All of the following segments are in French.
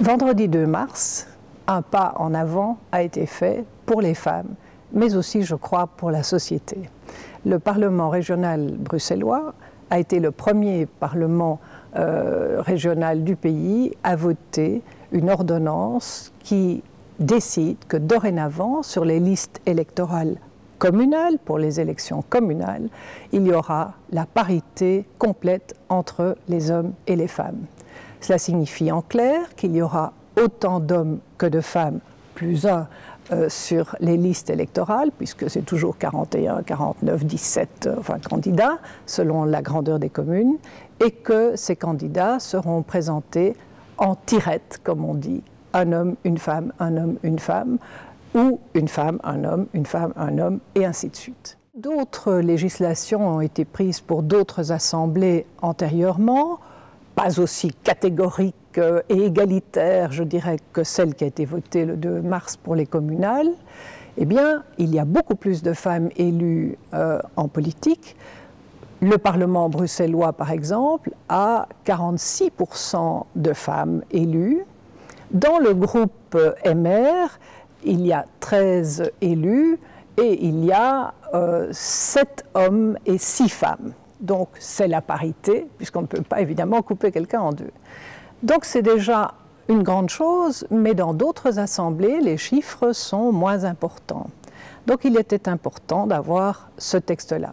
Vendredi 2 mars, un pas en avant a été fait pour les femmes, mais aussi, je crois, pour la société. Le Parlement régional bruxellois a été le premier Parlement régional du pays à voter une ordonnance qui décide que dorénavant, sur les listes électorales communales, pour les élections communales, il y aura la parité complète entre les hommes et les femmes. Cela signifie en clair qu'il y aura autant d'hommes que de femmes, plus un, sur les listes électorales, puisque c'est toujours 41, 49, 17 candidats, selon la grandeur des communes, et que ces candidats seront présentés en tirette, comme on dit, un homme, une femme, un homme, une femme, ou une femme, un homme, une femme, un homme, et ainsi de suite. D'autres législations ont été prises pour d'autres assemblées antérieurement, pas aussi catégoriques et égalitaires, je dirais, que celle qui a été votée le 2 mars pour les communales. Eh bien, il y a beaucoup plus de femmes élues en politique. Le Parlement bruxellois, par exemple, a 46% de femmes élues. Dans le groupe MR, il y a 13 élus et il y a 7 hommes et 6 femmes. Donc c'est la parité, puisqu'on ne peut pas évidemment couper quelqu'un en deux. Donc c'est déjà une grande chose, mais dans d'autres assemblées, les chiffres sont moins importants. Donc il était important d'avoir ce texte-là.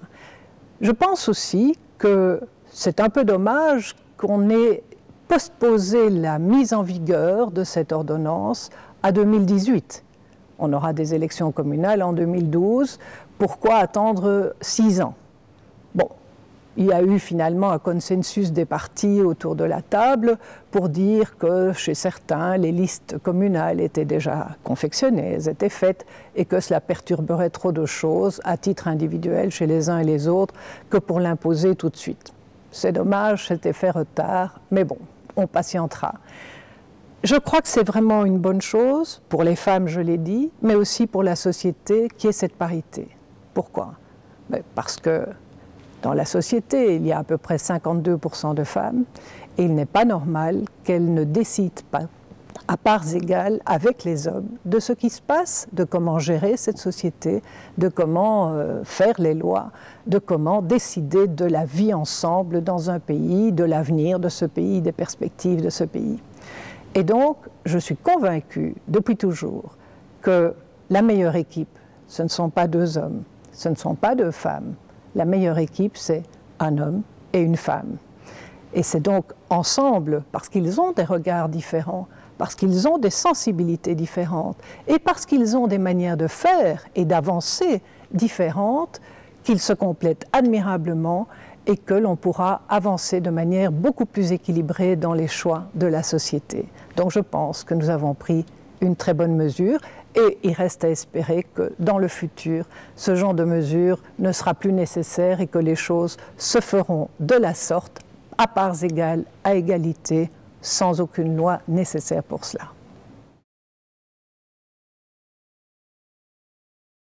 Je pense aussi que c'est un peu dommage qu'on ait postposé la mise en vigueur de cette ordonnance à 2018. On aura des élections communales en 2012. Pourquoi attendre 6 ans? Bon, il y a eu finalement un consensus des partis autour de la table pour dire que chez certains, les listes communales étaient déjà confectionnées, elles étaient faites, et que cela perturberait trop de choses à titre individuel chez les uns et les autres que pour l'imposer tout de suite. C'est dommage, cet effet retard, mais bon, on patientera. Je crois que c'est vraiment une bonne chose, pour les femmes, je l'ai dit, mais aussi pour la société, qui est cette parité. Pourquoi? Parce que dans la société, il y a à peu près 52% de femmes, et il n'est pas normal qu'elles ne décident pas, à parts égales avec les hommes, de ce qui se passe, de comment gérer cette société, de comment faire les lois, de comment décider de la vie ensemble dans un pays, de l'avenir de ce pays, des perspectives de ce pays. Et donc, je suis convaincue, depuis toujours, que la meilleure équipe, ce ne sont pas 2 hommes, ce ne sont pas 2 femmes. La meilleure équipe, c'est un homme et une femme. Et c'est donc ensemble, parce qu'ils ont des regards différents, parce qu'ils ont des sensibilités différentes, et parce qu'ils ont des manières de faire et d'avancer différentes, qu'ils se complètent admirablement et que l'on pourra avancer de manière beaucoup plus équilibrée dans les choix de la société. Donc je pense que nous avons pris une très bonne mesure et il reste à espérer que dans le futur, ce genre de mesure ne sera plus nécessaire et que les choses se feront de la sorte, à parts égales, à égalité, sans aucune loi nécessaire pour cela.